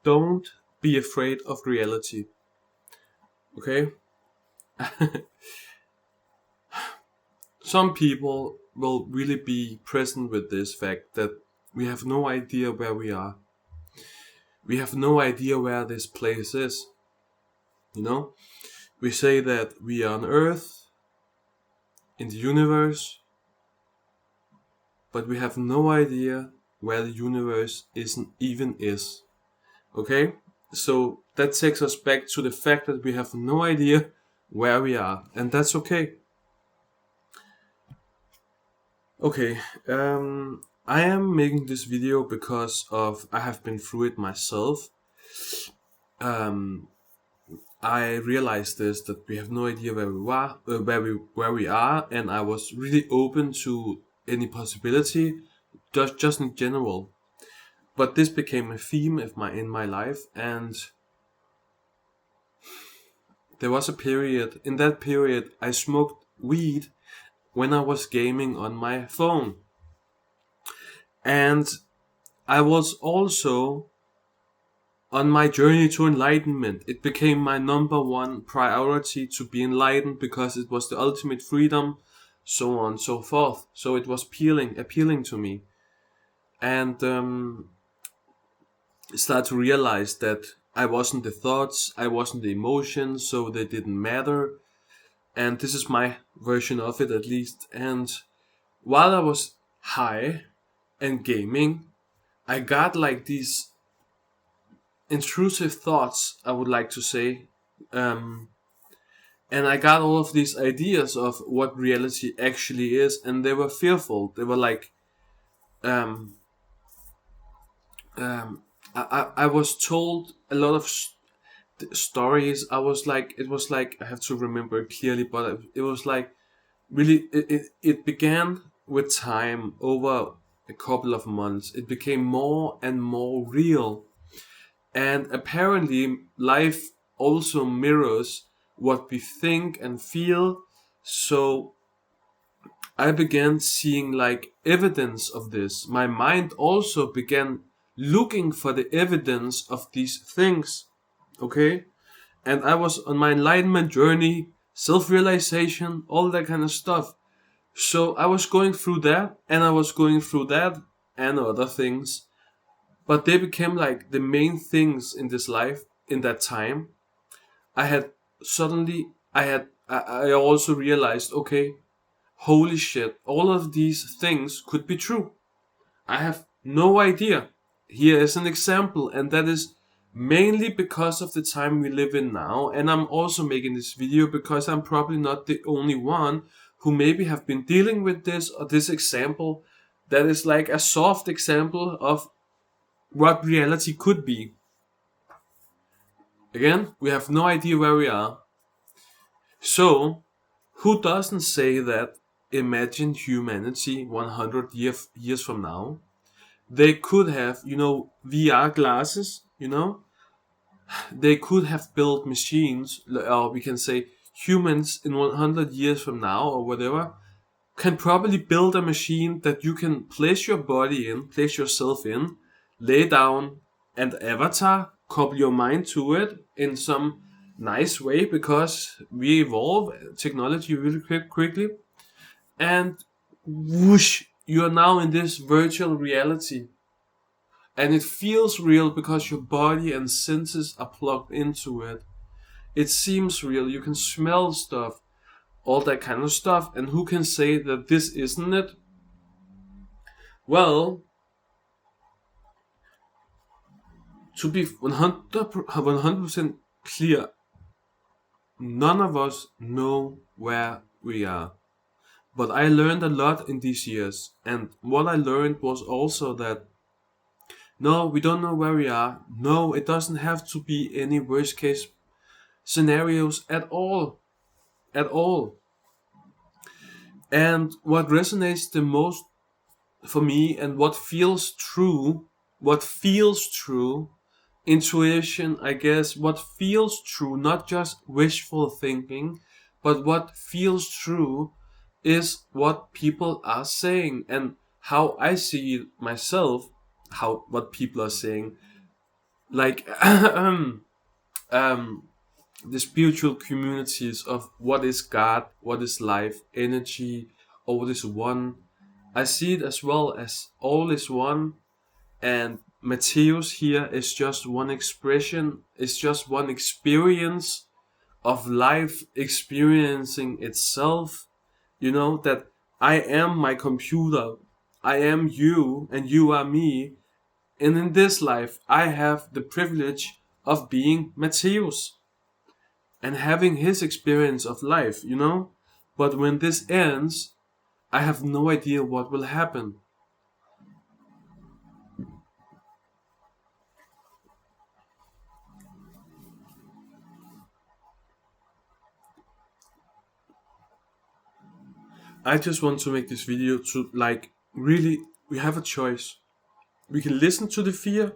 don't be afraid of reality. Okay? Some people will really be present with this fact that we have no idea where we are. We have no idea where this place is. You know? We say that we are on Earth, in the universe, but we have no idea where the universe even is. Okay? So that takes us back to the fact that we have no idea where we are, and that's okay. Okay, I am making this video because of I have been through it myself. I realized this, that we have no idea where we are, and I was really open to any possibility, just in general. But this became a theme in my life, and there was a period. In that period, I smoked weed when I was gaming on my phone, and I was also on my journey to enlightenment. It became my number one priority to be enlightened because it was the ultimate freedom, so on and so forth. So it was appealing to me, and start to realize that I wasn't the thoughts, I wasn't the emotions, so they didn't matter. And this is my version of it, at least. And while I was high and gaming, I got like these intrusive thoughts, I would like to say. And I got all of these ideas of what reality actually is, and they were fearful. They were like, I was told a lot of stories. It was like, I have to remember it clearly, but it was like, really, it began with time. Over a couple of months, it became more and more real. And apparently, life also mirrors what we think and feel. So I began seeing like evidence of this. My mind also began looking for the evidence of these things. Okay? And I was on my enlightenment journey, self-realization, all that kind of stuff. So I was going through that, and I was going through that, and other things. But they became like the main things in this life in that time. I also realized, okay, holy shit, all of these things could be true. I have no idea. Here is an example, and that is mainly because of the time we live in now. And I'm also making this video because I'm probably not the only one who maybe have been dealing with this, or this example that is like a soft example of what reality could be. Again, we have no idea where we are. So, who doesn't say that imagine humanity 100 years from now? They could have, VR glasses, They could have built machines, or we can say humans in 100 years from now, or whatever, can probably build a machine that you can place your body in, place yourself in, lay down an avatar, couple your mind to it in some nice way, because we evolve technology really quickly, and whoosh, you are now in this virtual reality. And it feels real because your body and senses are plugged into it. It seems real, you can smell stuff, all that kind of stuff, and who can say that this isn't it? Well, to be 100% clear, none of us know where we are. But I learned a lot in these years, and what I learned was also that no, we don't know where we are. No, it doesn't have to be any worst case scenarios at all. At all. And what resonates the most for me, and what feels true, intuition, I guess, what feels true, not just wishful thinking, but what feels true is what people are saying, and how I see it myself, what people are saying. like um the spiritual communities of what is God, what is life, energy, or what is one. I see it as well as all is one, and Mateus here is just one expression, it's just one experience of life experiencing itself. That I am my computer, I am you, and you are me, and in this life I have the privilege of being Mateus and having his experience of life. But when this ends, I have no idea what will happen. I just want to make this video to, like, really, we have a choice. We can listen to the fear,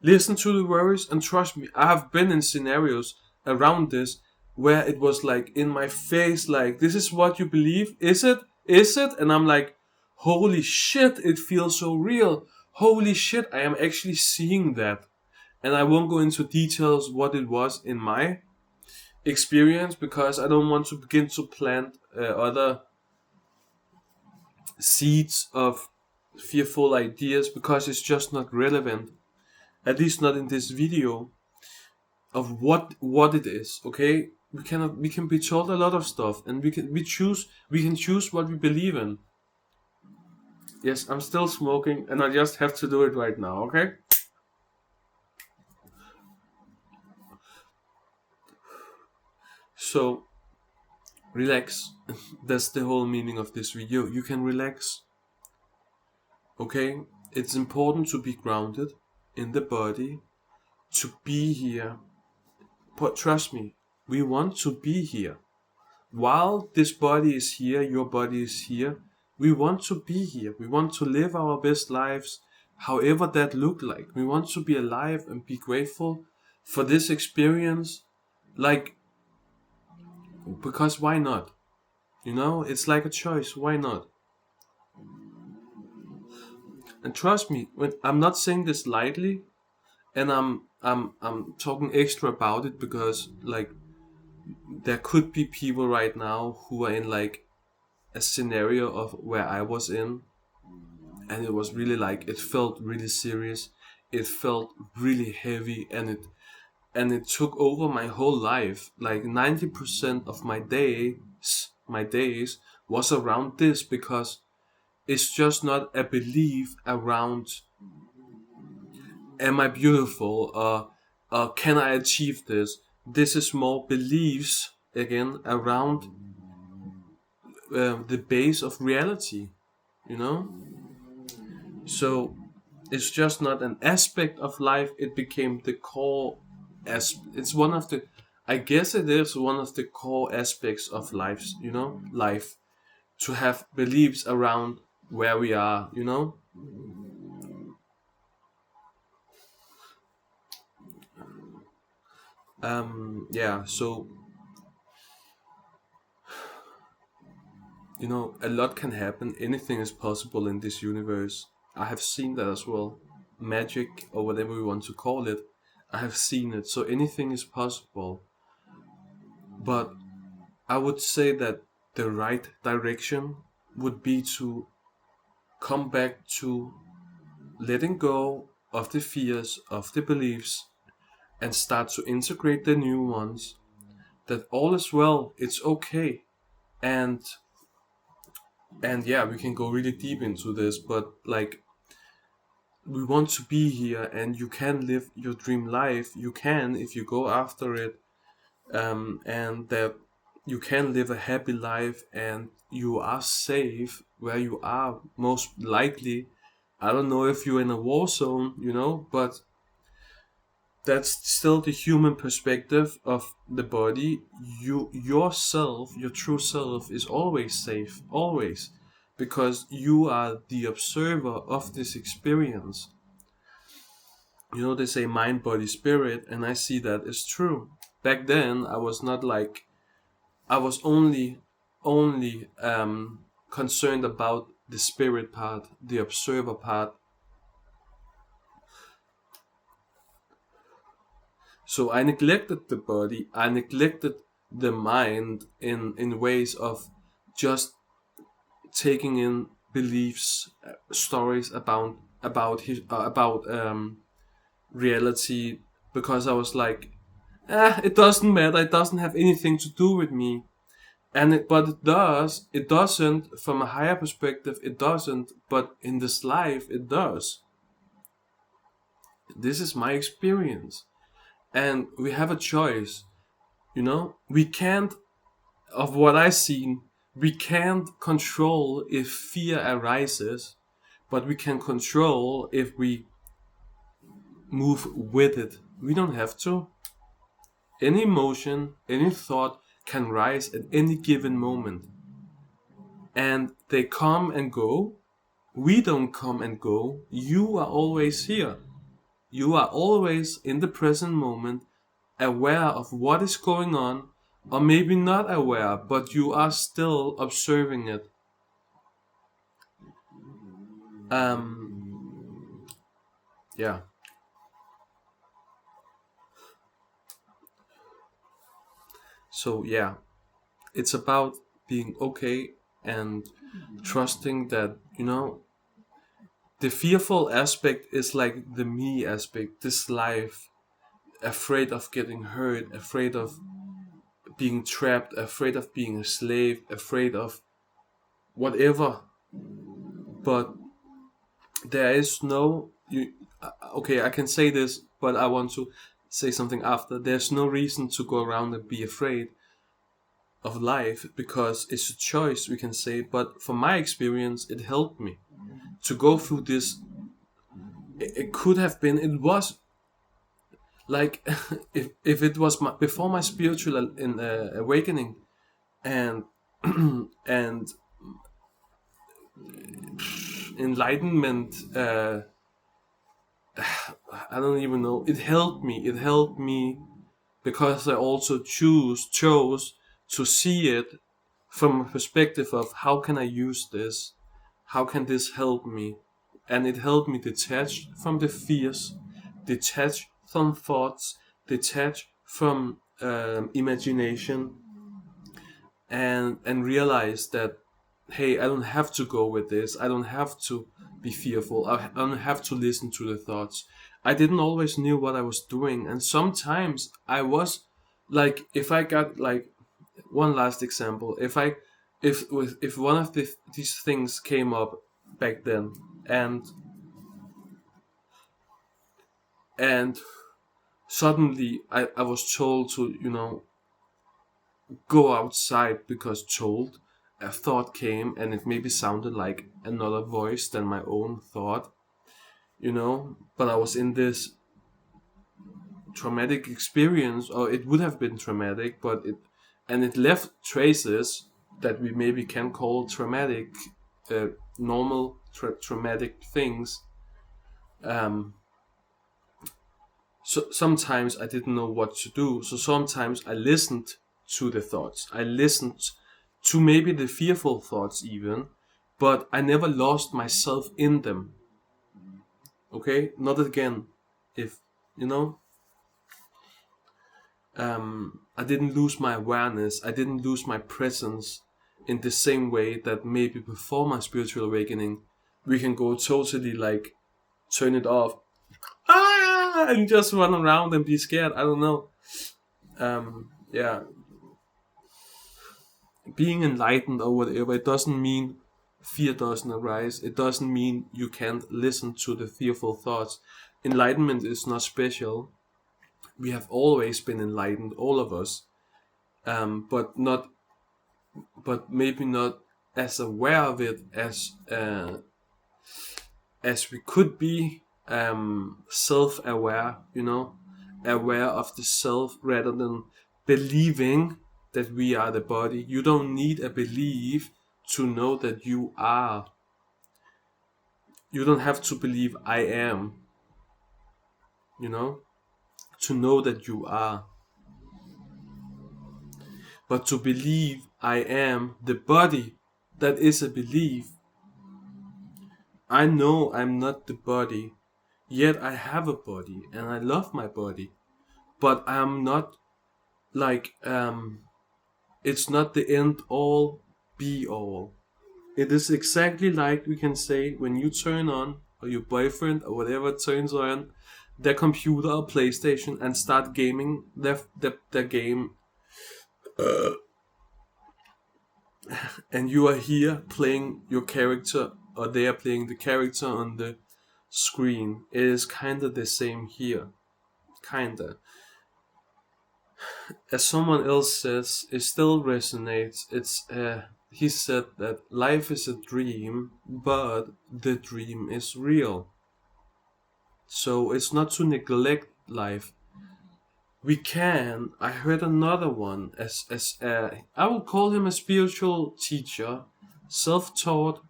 listen to the worries, and trust me, I have been in scenarios around this where it was like in my face, like, this is what you believe? Is it? Is it? And I'm like, holy shit, it feels so real. Holy shit, I am actually seeing that. And I won't go into details what it was in my experience because I don't want to begin to plant other seeds of fearful ideas because it's just not relevant, at least not in this video, of what it is. Okay, we can be told a lot of stuff, and we can choose what we believe in. Yes, I'm still smoking, and I just have to do it right now. Okay. So relax. That's the whole meaning of this video. You can relax. Okay, it's important to be grounded in the body, to be here. But trust me, we want to be here. While this body is here, your body is here, we want to be here. We want to live our best lives, however that look like. We want to be alive and be grateful for this experience. Like, because why not? It's like a choice. Why not? And trust me, I'm not saying this lightly, and I'm talking extra about it because, like, there could be people right now who are in, like, a scenario of where I was in, and it was really, like, it felt really serious, it felt really heavy, and it took over my whole life. Like 90% of my days was around this, because it's just not a belief around, am I beautiful, can I achieve this. This is more beliefs again around the base of reality, you know so it's just not an aspect of life, it became the core. As it's one of the, I guess it is one of the core aspects of life, to have beliefs around where we are. Yeah, so a lot can happen, anything is possible in this universe. I have seen that as well. Magic, or whatever we want to call it, I have seen it, so anything is possible. But I would say that the right direction would be to come back to letting go of the fears, of the beliefs, and start to integrate the new ones. That all is well, it's okay. And yeah, we can go really deep into this, but, like, we want to be here, and you can live your dream life. You can, if you go after it, and that you can live a happy life, and you are safe where you are, most likely. I don't know if you're in a war zone, but that's still the human perspective of the body. Yourself, your true self, is always safe, always, because you are the observer of this experience. They say mind, body, spirit, and I see that is true. Back then, I was not like, I was only concerned about the spirit part, the observer part. So I neglected the body, I neglected the mind in ways of just taking in beliefs, stories about reality, because I was like, it doesn't matter, it doesn't have anything to do with me. But it does. It doesn't from a higher perspective. It doesn't. But in this life, it does. This is my experience, and we have a choice. We can't. Of what I've seen, we can't control if fear arises, but we can control if we move with it. We don't have to. Any emotion, any thought can rise at any given moment, and they come and go. We don't come and go. You are always here. You are always in the present moment, aware of what is going on, or maybe not aware, but you are still observing it. Yeah. So, yeah, it's about being okay and trusting that, the fearful aspect is like the me aspect, this life, afraid of getting hurt, afraid of being trapped, afraid of being a slave, afraid of whatever. But there is no okay, I can say this, but I want to say something after. There's no reason to go around and be afraid of life, because it's a choice, we can say. But from my experience, it helped me to go through this. It could have been, it was like, if it was before my spiritual awakening, and and enlightenment, I don't even know. It helped me. It helped me because I also chose to see it from a perspective of, how can I use this? How can this help me? And it helped me detach from the fears, detach from thoughts, detach from imagination, and realize that, hey, I don't have to go with this. I don't have to be fearful. I don't have to listen to the thoughts. I didn't always knew what I was doing, and sometimes I was like, if I got like, one last example, if one of these things came up back then, and suddenly I was told to, go outside, because told, a thought came, and it maybe sounded like another voice than my own thought, but I was in this traumatic experience, or it would have been traumatic, it left traces that we maybe can call traumatic, uh, normal traumatic things. um so sometimes I didn't know what to do, so sometimes I listened to the thoughts, I listened to maybe the fearful thoughts even, but I never lost myself in them. Okay, not again. If you know I didn't lose my awareness, I didn't lose my presence in the same way that maybe before my spiritual awakening, we can go totally like turn it off, and just run around and be scared. I don't know. Yeah, being enlightened or whatever, it doesn't mean fear doesn't arise. It doesn't mean you can't listen to the fearful thoughts. Enlightenment is not special. We have always been enlightened, all of us, but not, but maybe not as aware of it as we could be, self-aware, aware of the self rather than believing that we are the body. You don't need a belief to know that you are. You don't have to believe I am, to know that you are. But to believe I am the body, that is a belief. I know I'm not the body, yet I have a body and I love my body. but I'm not like it's not the end all be all. It is exactly like we can say when you turn on, or your boyfriend or whatever turns on their computer or PlayStation and start gaming their game, and you are here playing your character, or they are playing the character on the screen. It is kinda the same here. Kinda. As someone else says, it still resonates. He said that life is a dream, but the dream is real. So it's not to neglect life. We can. I heard another one as I would call him a spiritual teacher, self-taught,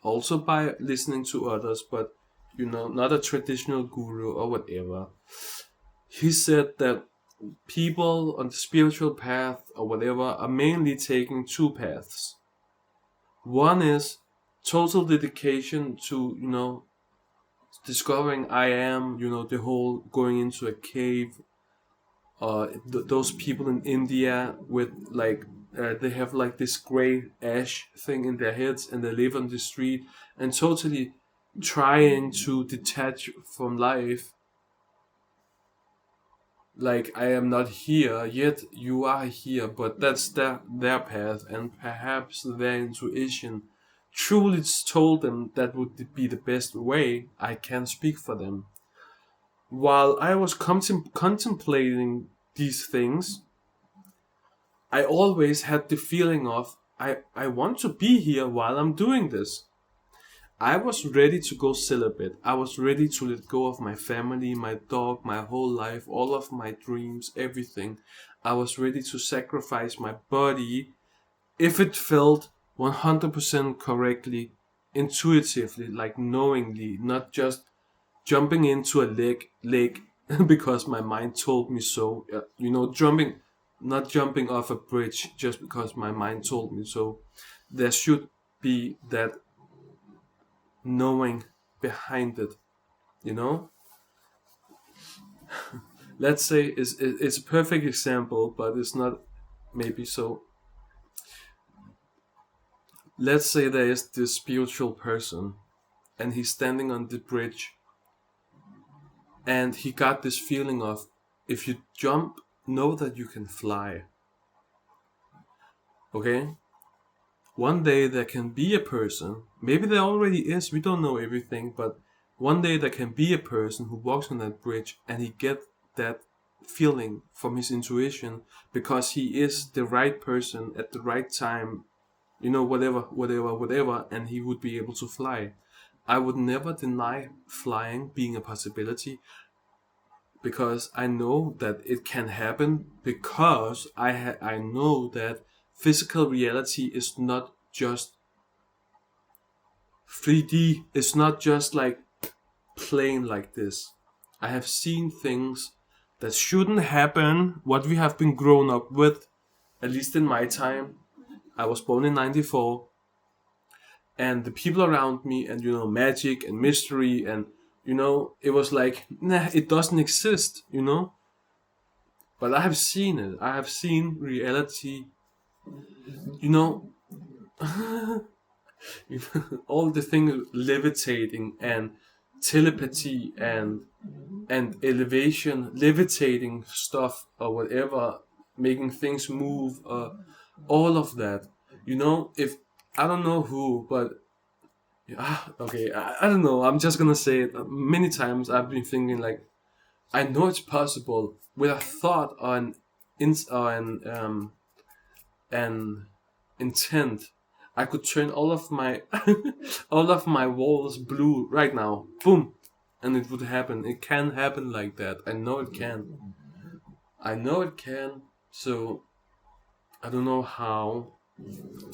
also by listening to others, but not a traditional guru or whatever. He said that people on the spiritual path or whatever are mainly taking two paths. One is total dedication to, discovering I am, the whole going into a cave. Those people in India with like, they have like this gray ash thing in their heads and they live on the street and totally trying to detach from life. Like, I am not here, yet you are here, but that's their path, and perhaps their intuition truly told them that would be the best way. I can't speak for them. While I was contemplating these things, I always had the feeling of, I want to be here while I'm doing this. I was ready to go celibate. I was ready to let go of my family, my dog, my whole life, all of my dreams, everything. I was ready to sacrifice my body if it felt 100% correctly, intuitively, like knowingly, not just jumping into a lake because my mind told me so. Not jumping off a bridge just because my mind told me so. There should be that knowing behind it, you know. Let's say it's a perfect example, but it's not maybe so. Let's say there is this spiritual person and he's standing on the bridge and he got this feeling of, if you jump, know that you can fly. Okay. One day there can be a person, maybe there already is, we don't know everything, but one day there can be a person who walks on that bridge and he get that feeling from his intuition because he is the right person at the right time, whatever, and he would be able to fly. I would never deny flying being a possibility because I know that it can happen, because I know that physical reality is not just 3D. It's not just like plain like this. I have seen things that shouldn't happen, what we have been grown up with, at least in my time. I was born in 94, and the people around me, and magic and mystery, and it was like, nah, it doesn't exist. But I have seen it. I have seen reality, you know all the things levitating and telepathy and elevation, levitating stuff or whatever, making things move, all of that. If I don't know who, but okay, I don't know. I'm just gonna say it. Many times I've been thinking like, I know it's possible with a thought on an intent. I could turn all of my all of my walls blue right now. Boom. And it would happen. It can happen like that. I know it can. I know it can. So I don't know how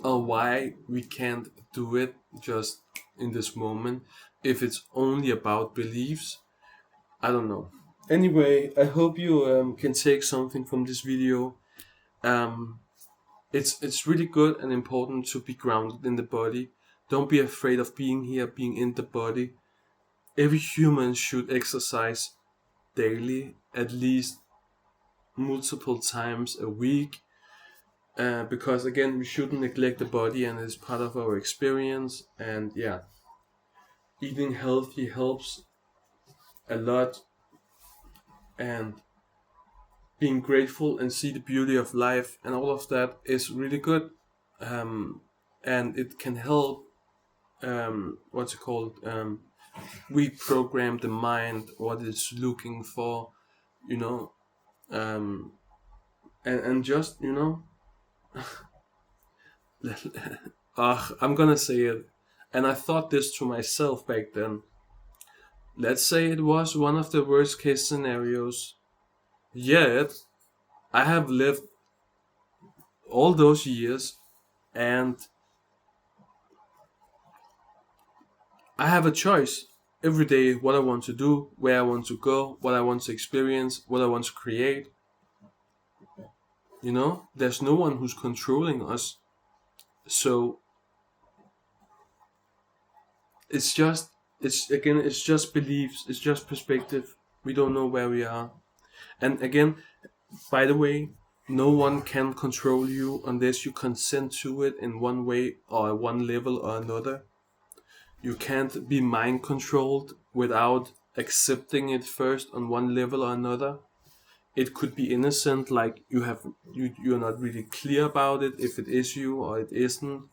or why we can't do it just in this moment. If it's only about beliefs, I don't know. Anyway, I hope you can take something from this video. It's really good and important to be grounded in the body. Don't be afraid of being here, being in the body. Every human should exercise daily, at least multiple times a week, because again, we shouldn't neglect the body, and it's part of our experience. And yeah, eating healthy helps a lot, and being grateful and see the beauty of life and all of that is really good. And it can help, what's it called, reprogram the mind, what it's looking for, you know. And just, I'm gonna say it, and I thought this to myself back then. Let's say it was one of the worst case scenarios, yet I have lived all those years, and I have a choice every day what I want to do, where I want to go, what I want to experience, what I want to create. There's no one who's controlling us. So it's just beliefs, it's just perspective. We don't know where we are. And again, by the way, no one can control you unless you consent to it in one way or one level or another. You can't be mind controlled without accepting it first on one level or another. It could be innocent, like you're not really clear about it, if it is you or it isn't.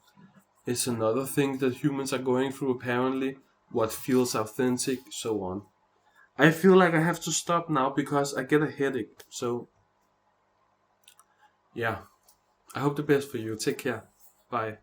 It's another thing that humans are going through, apparently. What feels authentic, so on. I feel like I have to stop now because I get a headache. So yeah, I hope the best for you. Take care. Bye.